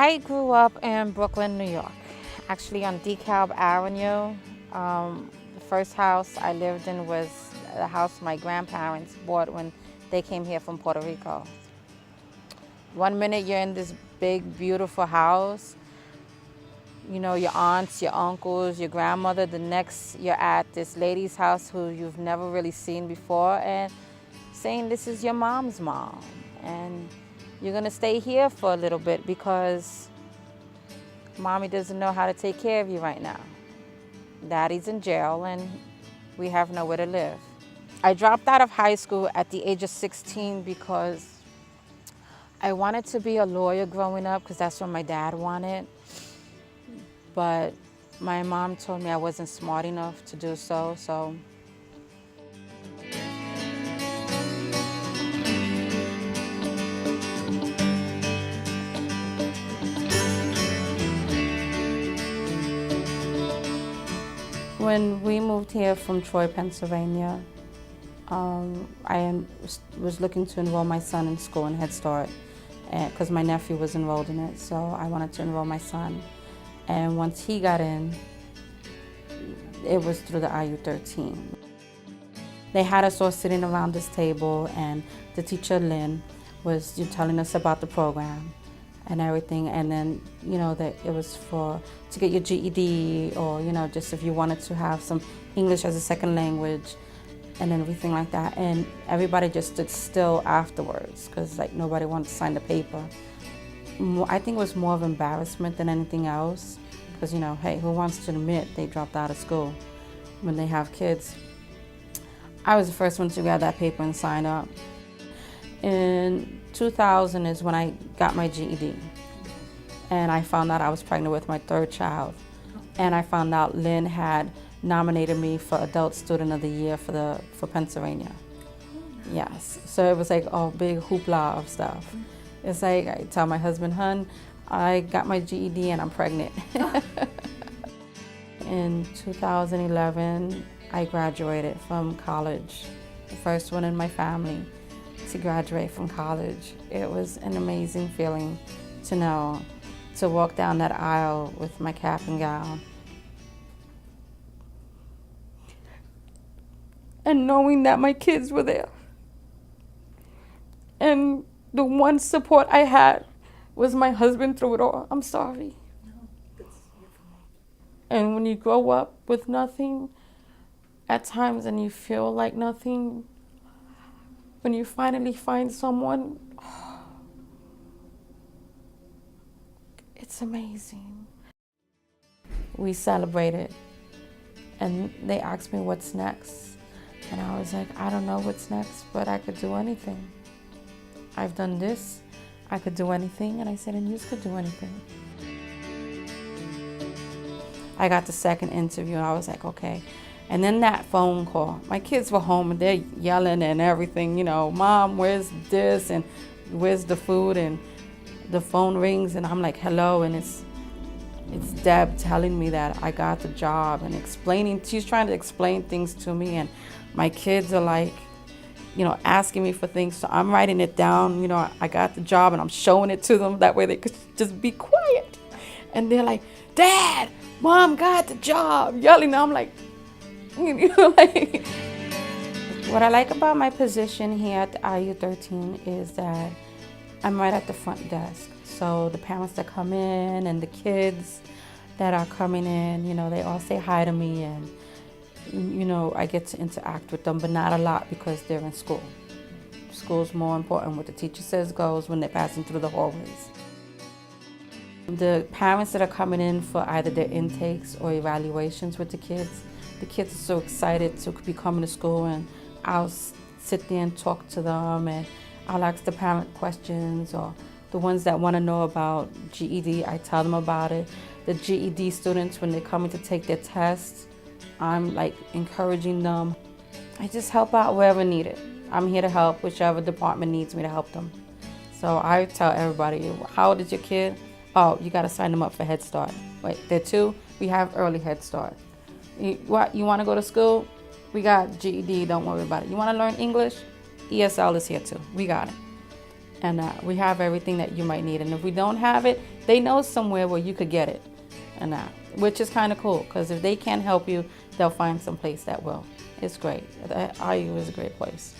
I grew up in Brooklyn, New York, actually on DeKalb Avenue. The first house I lived in was the house my grandparents bought when they came here from Puerto Rico. One minute you're in this big, beautiful house, you know, your aunts, your uncles, your grandmother. The next you're at this lady's house who you've never really seen before and saying this is your mom's mom. And you're gonna stay here for a little bit because mommy doesn't know how to take care of you right now. Daddy's in jail and we have nowhere to live. I dropped out of high school at the age of 16 because I wanted to be a lawyer growing up because that's what my dad wanted. But my mom told me I wasn't smart enough to do so. When we moved here from Troy, Pennsylvania, was looking to enroll my son in school in Head Start because my nephew was enrolled in it, so I wanted to enroll my son. And once he got in, it was through the IU-13. They had us all sitting around this table, and the teacher, Lynn, was telling us about the program and everything, and then, you know, that it was to get your GED, or, you know, just if you wanted to have some English as a second language and everything like that. And everybody just stood still afterwards because, like, nobody wanted to sign the paper. I think it was more of embarrassment than anything else because, you know, hey, who wants to admit they dropped out of school when they have kids? I was the first one to grab that paper and sign up. In 2000 is when I got my GED, and I found out I was pregnant with my third child, and I found out Lynn had nominated me for Adult Student of the Year for Pennsylvania. Yes, so it was like a big hoopla of stuff. It's like I tell my husband, "Hun, I got my GED and I'm pregnant." In 2011, I graduated from college, the first one in my family to graduate from college. It was an amazing feeling to walk down that aisle with my cap and gown and knowing that my kids were there. And the one support I had was my husband through it all. I'm sorry. And when you grow up with nothing, at times, and you feel like nothing, when you finally find someone, it's amazing. We celebrated, and they asked me what's next. And I was like, I don't know what's next, but I could do anything. I've done this, I could do anything, and I said, and you could do anything. I got the second interview, and I was like, okay. And then that phone call, my kids were home and they're yelling and everything, you know, Mom, where's this and where's the food? And the phone rings and I'm like, hello, and it's Deb telling me that I got the job and she's trying to explain things to me, and my kids are like, you know, asking me for things, so I'm writing it down, you know, I got the job, and I'm showing it to them, that way they could just be quiet. And they're like, Dad, Mom got the job, yelling. I'm like, you know, like. What I like about my position here at the IU-13 is that I'm right at the front desk. So the parents that come in and the kids that are coming in, you know, they all say hi to me, and, you know, I get to interact with them, but not a lot because they're in school. School's more important. What the teacher says goes when they're passing through the hallways. The parents that are coming in for either their intakes or evaluations with the kids are so excited to be coming to school, and I'll sit there and talk to them, and I'll ask the parent questions, or the ones that want to know about GED, I tell them about it. The GED students, when they're coming to take their tests, I'm like encouraging them. I just help out wherever needed. I'm here to help whichever department needs me to help them. So I tell everybody, how old is your kid? Oh, you got to sign them up for Head Start. Wait, they're 2? We have early Head Start. You want to go to school? We got GED, don't worry about it. You want to learn English? ESL is here too, we got it. And we have everything that you might need. And if we don't have it, they know somewhere where you could get it, and which is kind of cool, because if they can't help you, they'll find some place that will. It's great. The IU is a great place.